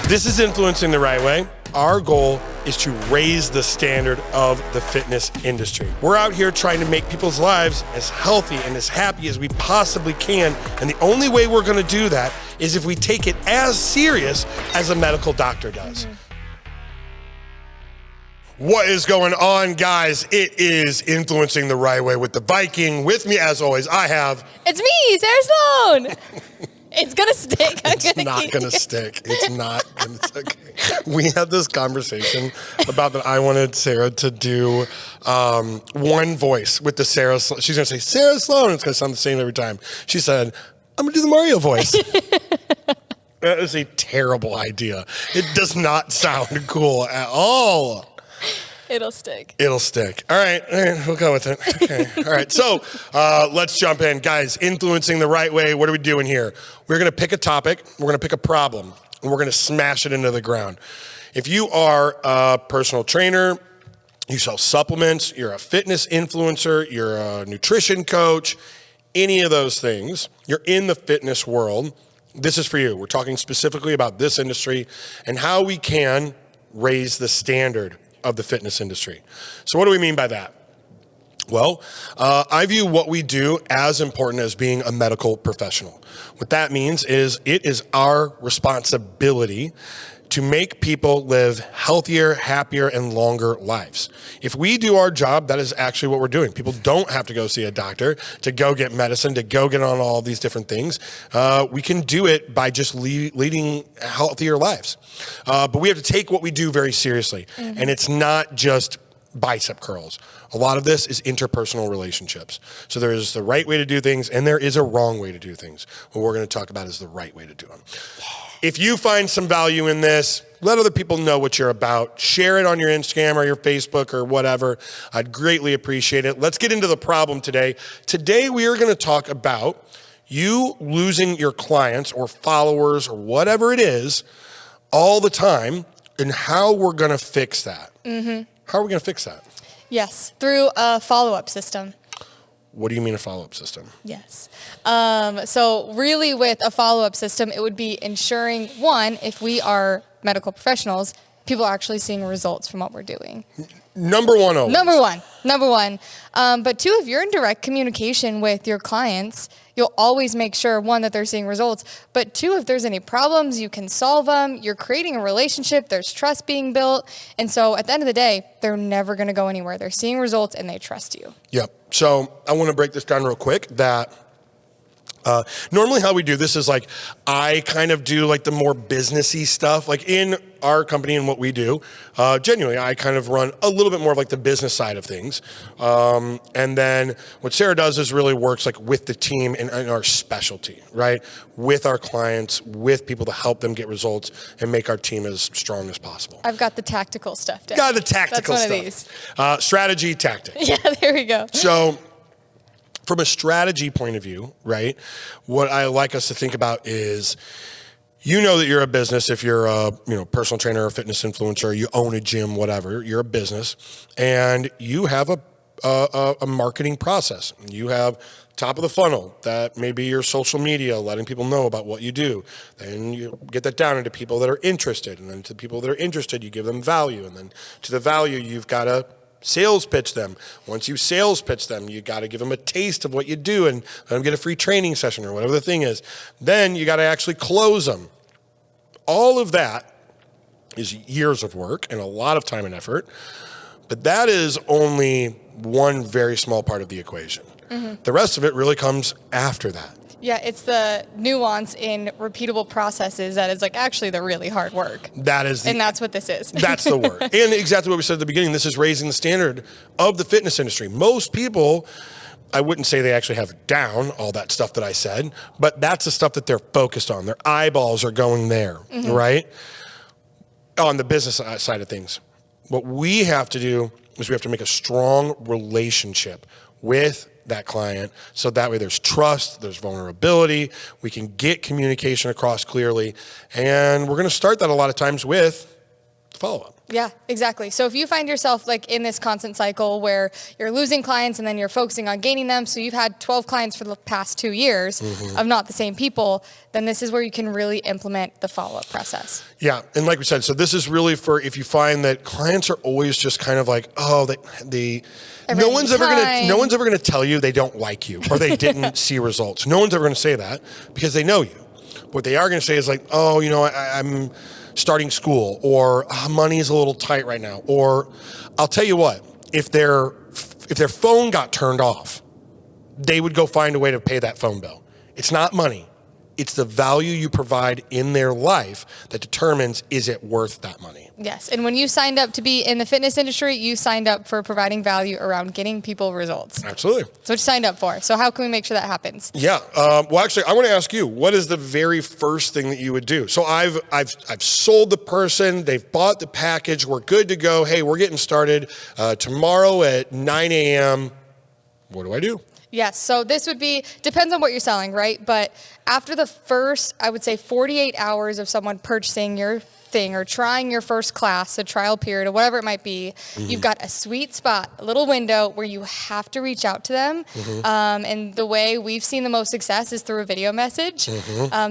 This is Influencing the Right Way. Our goal is to raise the standard of the fitness industry. We're out here trying to make people's lives as healthy and as happy as we possibly can. And the only way we're going to do that is if we take it as serious as a medical doctor does. What is going on, guys? It is Influencing the Right Way with the Viking. With me, as always, I have... It's me, Sarah Sloan. It's going to stick. It's not going to stick. It's not going to stick. We had this conversation about that I wanted Sarah to do one voice with the Sarah Sloan. She's going to say, Sarah Sloan. It's going to sound the same every time. She said, I'm going to do the Mario voice. That is a terrible idea. It does not sound cool at all. It'll stick. It'll stick. All right, we'll go with it. Okay. All right, so let's jump in. Guys, Influencing the Right Way, what are we doing here? We're going to pick a topic, we're going to pick a problem, and we're going to smash it into the ground. If you are a personal trainer, you sell supplements, you're a fitness influencer, you're a nutrition coach, any of those things, you're in the fitness world, this is for you. We're talking specifically about this industry and how we can raise the standard of the fitness industry. So what do we mean by that? Well, I view what we do as important as being a medical professional. What that means is it is our responsibility to make people live healthier, happier, and longer lives. If we do our job, that is actually what we're doing. People don't have to go see a doctor to go get medicine, to go get on all these different things. We can do it by just leading healthier lives. But we have to take what we do very seriously. Mm-hmm. And it's not just bicep curls. A lot of this is interpersonal relationships. So there is the right way to do things, and there is a wrong way to do things. What we're going to talk about is the right way to do them. If you find some value in this, let other people know what you're about. Share it on your Instagram or your Facebook or whatever. I'd greatly appreciate it. Let's get into the problem today. Today, we are going to talk about you losing your clients or followers or whatever it is all the time and how we're going to fix that. Mm-hmm. How are we going to fix that? Yes, through a follow-up system. What do you mean a follow-up system? Yes. So really with a follow-up system, it would be ensuring, one, if we are medical professionals, people are actually seeing results from what we're doing. Number one always. Number one. But two, if you're in direct communication with your clients, you'll always make sure, one, that they're seeing results. But two, if there's any problems, you can solve them. You're creating a relationship. There's trust being built. And so at the end of the day, they're never going to go anywhere. They're seeing results and they trust you. Yep. So I want to break this down real quick that normally how we do this is like I kind of do like the more businessy stuff. Like in our company and what we do, genuinely, I kind of run a little bit more of like the business side of things. And then what Sarah does is really works like with the team in our specialty, right? With our clients, with people to help them get results and make our team as strong as possible. I've got the tactical stuff down. Got the tactical That's stuff. one of these. Strategy, tactic. Yeah, there we go. So from a strategy point of view, right, what I like us to think about is, you know that you're a business if you're a personal trainer or fitness influencer, you own a gym, whatever, you're a business, and you have a marketing process. You have top of the funnel, that may be your social media, letting people know about what you do. Then you get that down into people that are interested, and then to people that are interested, you give them value, and then to the value, you've got to sales pitch them. Once you sales pitch them, you got to give them a taste of what you do and let them get a free training session or whatever the thing is. Then you got to actually close them. All of that is years of work and a lot of time and effort, but that is only one very small part of the equation. Mm-hmm. The rest of it really comes after that. Yeah, it's the nuance in repeatable processes that is like actually the really hard work. And that's what this is. That's the work. And exactly what we said at the beginning, this is raising the standard of the fitness industry. Most people, I wouldn't say they actually have down all that stuff that I said, but that's the stuff that they're focused on. Their eyeballs are going there, mm-hmm. right? On the business side of things. What we have to do is we have to make a strong relationship with that client, so that way there's trust, there's vulnerability, we can get communication across clearly, and we're going to start that a lot of times with follow-up. Yeah, exactly. So if you find yourself like in this constant cycle where you're losing clients and then you're focusing on gaining them, so you've had 12 clients for the past 2 years of not the same people, then this is where you can really implement the follow-up process. Yeah, and like we said, so this is really for if you find that clients are always just kind of like, oh, no one's ever gonna tell you they don't like you or they didn't see results. No one's ever gonna say that because they know you. What they are gonna say is like, oh, you know, I'm starting school, or money is a little tight right now, or I'll tell you what, if their phone got turned off, they would go find a way to pay that phone bill. It's not money. It's the value you provide in their life that determines, is it worth that money? Yes. And when you signed up to be in the fitness industry, you signed up for providing value around getting people results. Absolutely. That's what you signed up for. So how can we make sure that happens? Yeah. Well, actually, I want to ask you, what is the very first thing that you would do? So I've sold the person, they've bought the package, we're good to go. Hey, we're getting started tomorrow at 9 a.m. What do I do? Yes. So this would be, depends on what you're selling, right? But after the first, I would say 48 hours of someone purchasing your thing or trying your first class, a trial period or whatever it might be, you've got a sweet spot, a little window where you have to reach out to them. And the way we've seen the most success is through a video message.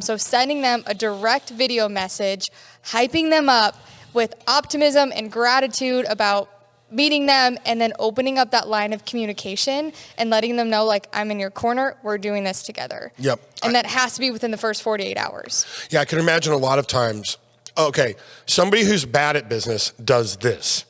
So sending them a direct video message, hyping them up with optimism and gratitude about meeting them, and then opening up that line of communication and letting them know, like, I'm in your corner, we're doing this together. Yep. And that has to be within the first 48 hours. Yeah, I can imagine a lot of times, okay, somebody who's bad at business does this.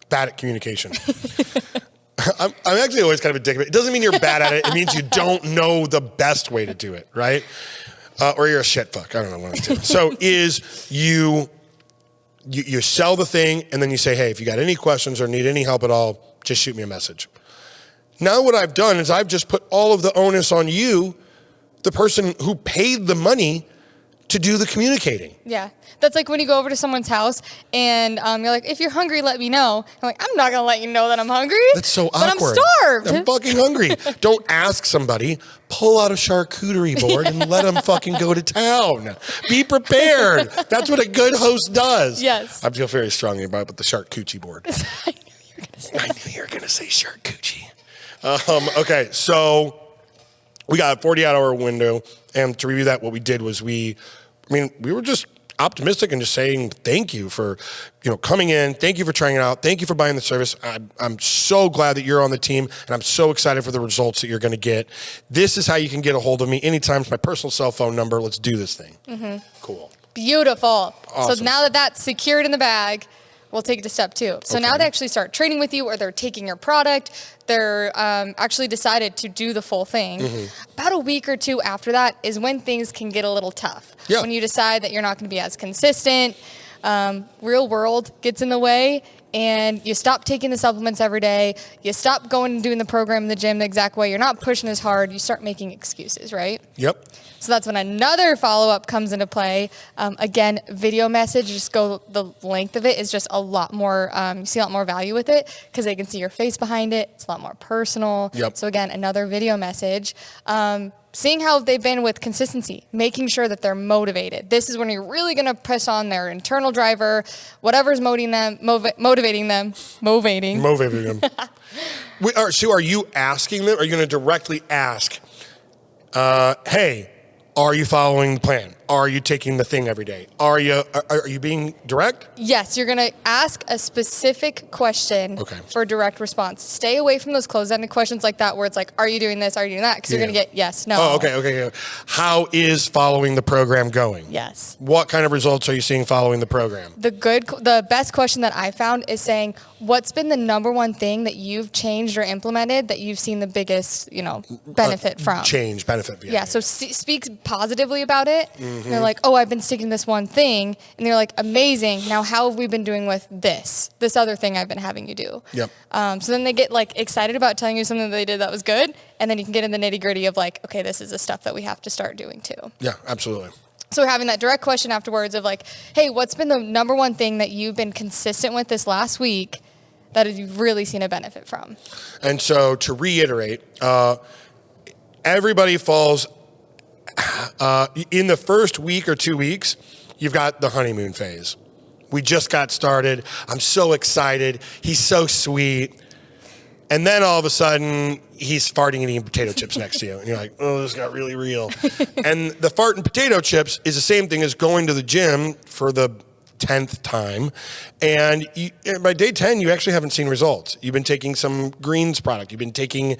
Bad at communication. I'm actually always kind of a dick. It doesn't mean you're bad at it. It means you don't know the best way to do it, right? Or you're a shit fuck. I don't know what I'm doing. So you sell the thing, and then you say, hey, if you got any questions or need any help at all, just shoot me a message. Now what I've done is I've just put all of the onus on you, the person who paid the money to do the communicating. Yeah. That's like when you go over to someone's house and you're like, if you're hungry, let me know. I'm like, I'm not going to let you know that I'm hungry. That's so awkward. But I'm starved. I'm fucking hungry. Don't ask somebody. Pull out a charcuterie board and let them fucking go to town. Be prepared. That's what a good host does. Yes. I feel very strongly about it, but the charcuterie board. I knew you were going to say charcuterie. Okay, so we got a 48-hour window. And to review that, what we did was we were just optimistic and just saying thank you for, coming in. Thank you for trying it out. Thank you for buying the service. I'm so glad that you're on the team, and I'm so excited for the results that you're going to get. This is how you can get a hold of me anytime. It's my personal cell phone number. Let's do this thing. Cool. Beautiful. Awesome. So now that that's secured in the bag, we'll take it to step 2. So now they actually start training with you, or they're taking your product. They're actually decided to do the full thing. About a week or 2 after that is when things can get a little tough. Yeah. When you decide that you're not going to be as consistent, real world gets in the way, and you stop taking the supplements every day. You stop going and doing the program in the gym the exact way. You're not pushing as hard. You start making excuses, right? Yep. So that's when another follow-up comes into play. Again, video message, the length of it is just a lot more, you see a lot more value with it because they can see your face behind it. It's a lot more personal. Yep. So again, another video message. Seeing how they've been with consistency, making sure that they're motivated. This is when you're really going to press on their internal driver, whatever's motivating them. So are you asking them? Are you going to directly ask, hey, are you following the plan? Are you taking the thing every day? Are you being direct? Yes, you're going to ask a specific question for direct response. Stay away from those closed-ended questions like that where it's like, are you doing this? Are you doing that? Because you're going to get yes, no. Oh, okay. How is following the program going? Yes. What kind of results are you seeing following the program? The best question that I found is saying, what's been the number one thing that you've changed or implemented that you've seen the biggest, benefit from? Benefit. Yeah, so speak positively about it. They're like, oh, I've been sticking to this one thing. And they're like, amazing. Now, how have we been doing with this other thing I've been having you do? Yep. So then they get like excited about telling you something that they did that was good. And then you can get in the nitty gritty of like, okay, this is the stuff that we have to start doing too. Yeah, absolutely. So having that direct question afterwards of like, hey, what's been the number one thing that you've been consistent with this last week that you've really seen a benefit from? And so to reiterate, everybody falls in the first week or 2 weeks, you've got the honeymoon phase. We just got started. I'm so excited. He's so sweet. And then all of a sudden, he's farting and eating potato chips next to you. And you're like, oh, this got really real. And the fart and potato chips is the same thing as going to the gym for the 10th time. And by day 10, you actually haven't seen results. You've been taking some greens product. You've been taking,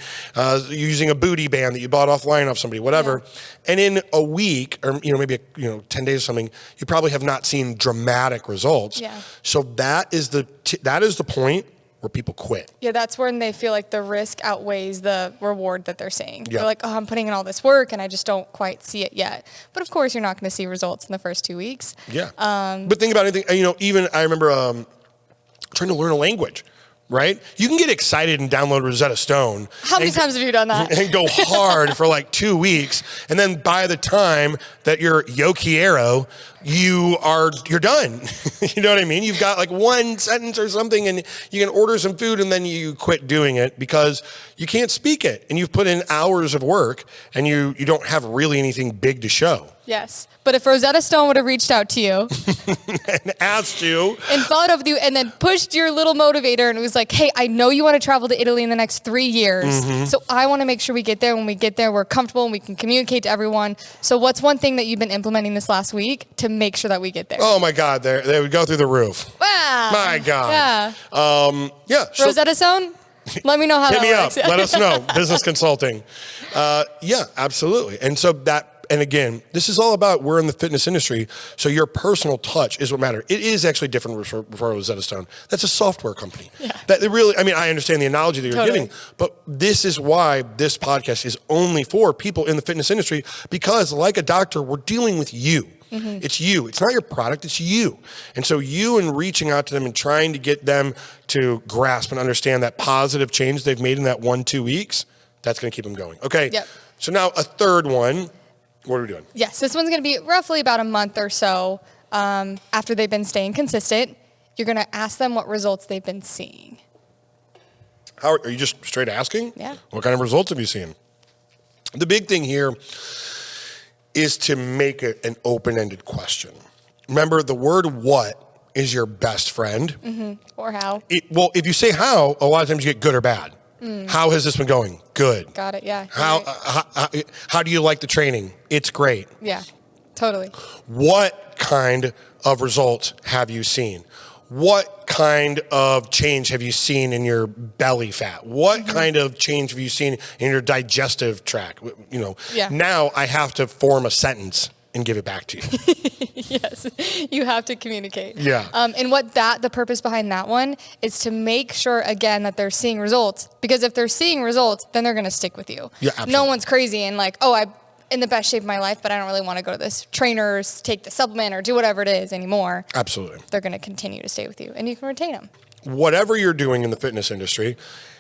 using a booty band that you bought offline off somebody, whatever. Yeah. And in a week, or maybe 10 days or something, you probably have not seen dramatic results. Yeah. So that is the point where people quit. Yeah, that's when they feel like the risk outweighs the reward that they're seeing. Yeah. They're like, oh, I'm putting in all this work and I just don't quite see it yet. But of course, you're not going to see results in the first 2 weeks. Yeah. But think about anything, even I remember trying to learn a language, right? You can get excited and download Rosetta Stone. How many times have you done that? And go hard for like 2 weeks. And then by the time that you're Yo quiero, you're done. You know what I mean? You've got like one sentence or something and you can order some food and then you quit doing it because you can't speak it. And you've put in hours of work and you don't have really anything big to show. Yes. But if Rosetta Stone would have reached out to you and asked you and followed up with you and then pushed your little motivator and it was like, hey, I know you want to travel to Italy in the next 3 years. Mm-hmm. So I want to make sure we get there. When we get there, we're comfortable and we can communicate to everyone. So what's one thing that you've been implementing this last week to make sure that we get there? Oh my God. They would go through the roof. Wow. My God. Yeah. Rosetta Stone? Let me know how that works. Hit me up. Let us know. Business consulting. Yeah, absolutely. And so and again, this is all about, we're in the fitness industry, so your personal touch is what matters. It is actually different for Rosetta Stone. That's a software company. Yeah. I understand the analogy that you're giving, but this is why this podcast is only for people in the fitness industry, because like a doctor, we're dealing with you. Mm-hmm. It's you. It's not your product. It's you. And so you and reaching out to them and trying to get them to grasp and understand that positive change they've made in that 1-2 weeks, that's going to keep them going. Okay. Yep. So now a third one. What are we doing? Yes, this one's going to be roughly about a month or so after they've been staying consistent. You're going to ask them what results they've been seeing. How are you just straight asking? Yeah. What kind of results have you seen? The big thing here is to make it an open-ended question. Remember, the word what is your best friend. Mm-hmm. Or how. If you say how, a lot of times you get good or bad. How has this been going? Good. Got it, yeah. How do you like the training? It's great. Yeah, totally. What kind of results have you seen? What kind of change have you seen in your belly fat? What kind of change have you seen in your digestive tract? Yeah. Now I have to form a sentence and give it back to you. Yes, you have to communicate. Yeah. And the purpose behind that one is to make sure, again, that they're seeing results. Because if they're seeing results, then they're going to stick with you. Yeah, absolutely. No one's crazy and like, oh, I'm in the best shape of my life, but I don't really want to go to this trainer's, take the supplement or do whatever it is anymore. Absolutely. They're going to continue to stay with you and you can retain them. Whatever you're doing in the fitness industry,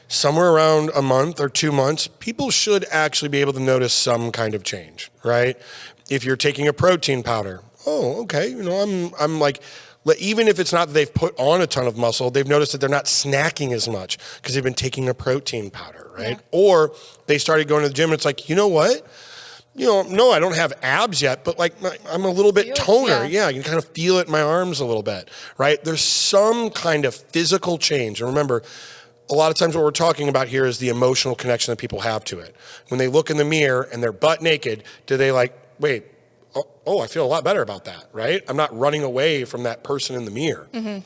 somewhere around a month or 2 months, people should actually be able to notice some kind of change, right? If you're taking a protein powder, oh, okay, I'm like, even if it's not that they've put on a ton of muscle, they've noticed that they're not snacking as much because they've been taking a protein powder, right? Yeah. Or they started going to the gym and it's like, you know what? No, I don't have abs yet, but like I'm a little bit toner. Yeah, I can kind of feel it in my arms a little bit, right? There's some kind of physical change. And remember, a lot of times what we're talking about here is the emotional connection that people have to it. When they look in the mirror and they're butt naked, do they like, wait, oh, I feel a lot better about that, right? I'm not running away from that person in the mirror. Mm-hmm.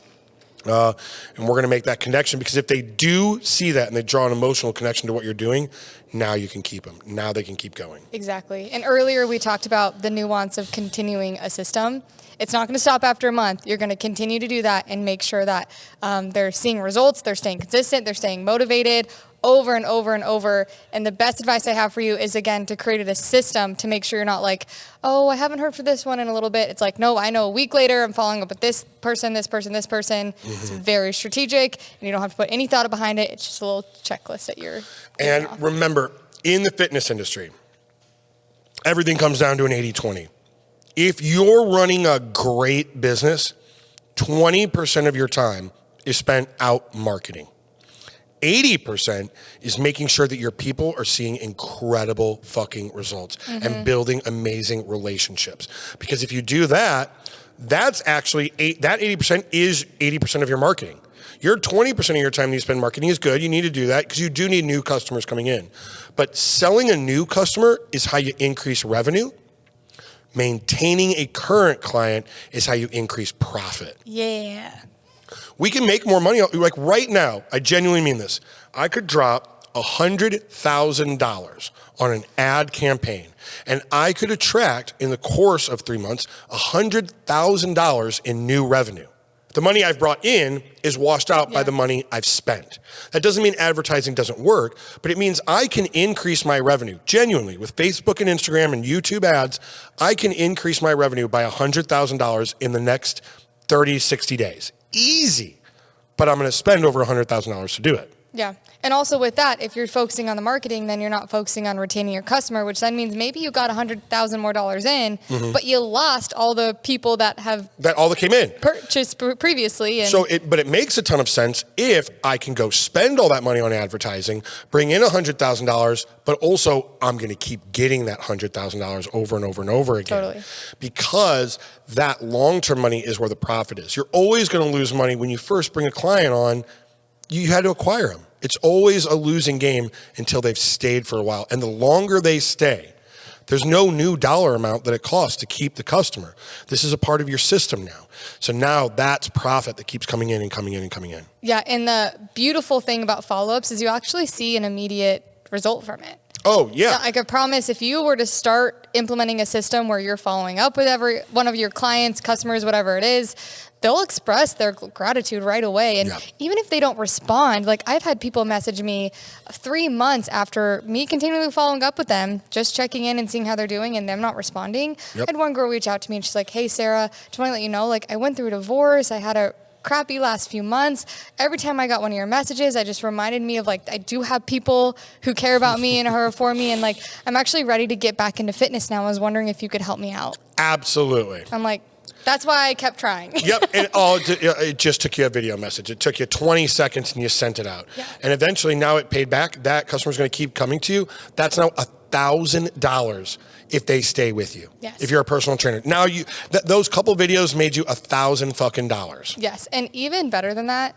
And we're going to make that connection because if they do see that and they draw an emotional connection to what you're doing, now you can keep them. Now they can keep going. Exactly. And earlier we talked about the nuance of continuing a system. It's not going to stop after a month. You're going to continue to do that and make sure that they're seeing results, they're staying consistent, they're staying motivated over and over and over. And the best advice I have for you is, again, to create a system to make sure you're not like, oh, I haven't heard for this one in a little bit. It's like, no, I know a week later I'm following up with this person, this person, this person. Mm-hmm. It's very strategic and you don't have to put any thought behind it. It's just a little checklist that you're And off. Remember, in the fitness industry, everything comes down to an 80-20. If you're running a great business, 20% of your time is spent out marketing. 80% is making sure that your people are seeing incredible fucking results and building amazing relationships. Because if you do that, that's actually that 80% is 80% of your marketing. Your 20% of your time that you spend marketing is good. You need to do that because you do need new customers coming in. But selling a new customer is how you increase revenue. Maintaining a current client is how you increase profit. Yeah. We can make more money. Like right now, I genuinely mean this. I could drop $100,000 on an ad campaign, and I could attract, in the course of 3 months, $100,000 in new revenue. The money I've brought in is washed out by the money I've spent. That doesn't mean advertising doesn't work, but it means I can increase my revenue. Genuinely, with Facebook and Instagram and YouTube ads, I can increase my revenue by $100,000 in the next 30, 60 days. Easy. But I'm going to spend over $100,000 to do it. Yeah. And also with that, if you're focusing on the marketing, then you're not focusing on retaining your customer, which then means maybe you got $100,000 more in, but you lost all the people that came in purchased previously. And but it makes a ton of sense if I can go spend all that money on advertising, bring in $100,000, but also I'm going to keep getting that $100,000 over and over and over again. Totally. Because that long-term money is where the profit is. You're always going to lose money when you first bring a client on. You had to acquire them. It's always a losing game until they've stayed for a while. And the longer they stay, there's no new dollar amount that it costs to keep the customer. This is a part of your system now. So now that's profit that keeps coming in and coming in and coming in. Yeah, and the beautiful thing about follow-ups is you actually see an immediate result from it. Oh, yeah. I could promise if you were to start implementing a system where you're following up with every one of your clients, customers, whatever it is, they'll express their gratitude right away. And even if they don't respond, like I've had people message me 3 months after me continually following up with them, just checking in and seeing how they're doing and them not responding. I had one girl reach out to me and she's like, hey, Sarah, just want to let you know, like I went through a divorce. I had a crappy last few months. Every time I got one of your messages, I just reminded me of like, I do have people who care about me and are for me. And like, I'm actually ready to get back into fitness now. I was wondering if you could help me out. Absolutely. I'm like, that's why I kept trying. Yep. And it just took you a video message. It took you 20 seconds and you sent it out. Yeah. And eventually now it paid back. That customer's going to keep coming to you. That's now $1,000 if they stay with you. Yes. If you're a personal trainer. Now those couple videos made you $1,000 Yes. And even better than that,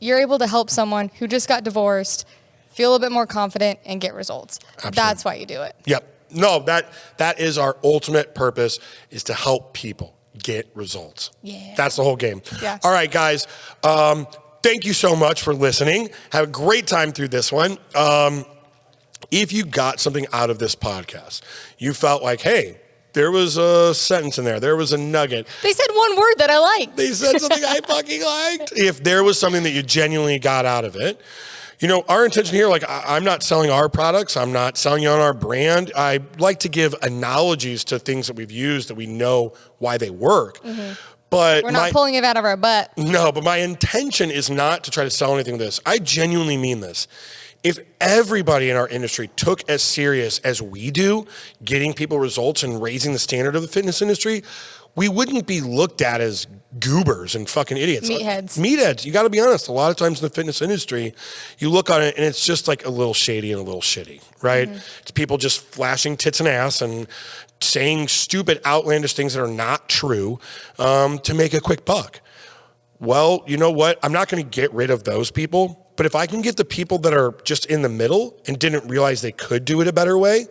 you're able to help someone who just got divorced feel a bit more confident and get results. Absolutely. That's why you do it. Yep. No, that is our ultimate purpose, is to help people get results. Yeah. That's the whole game. Yeah. All right, guys. Thank you so much for listening. Have a great time through this one. If you got something out of this podcast, you felt like, hey, there was a sentence in there. There was a nugget. They said one word that I liked. They said something I fucking liked. If there was something that you genuinely got out of it, you know, our intention here, like I'm not selling our products. I'm not selling you on our brand. I like to give analogies to things that we've used that we know why they work. Mm-hmm. But we're not pulling it out of our butt. No, but my intention is not to try to sell anything with this. I genuinely mean this. If everybody in our industry took as serious as we do getting people results and raising the standard of the fitness industry, we wouldn't be looked at as goobers and fucking idiots. Meatheads. Meatheads. You got to be honest. A lot of times in the fitness industry, you look on it and it's just like a little shady and a little shitty, right? Mm-hmm. It's people just flashing tits and ass and saying stupid, outlandish things that are not true to make a quick buck. Well, you know what? I'm not going to get rid of those people. But if I can get the people that are just in the middle and didn't realize they could do it a better way,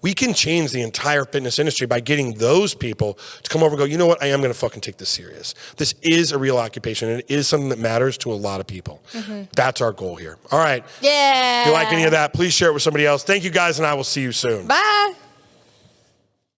we can change the entire fitness industry by getting those people to come over and go, you know what? I am going to fucking take this serious. This is a real occupation, and it is something that matters to a lot of people. Mm-hmm. That's our goal here. All right. Yeah. If you like any of that, please share it with somebody else. Thank you guys, and I will see you soon. Bye.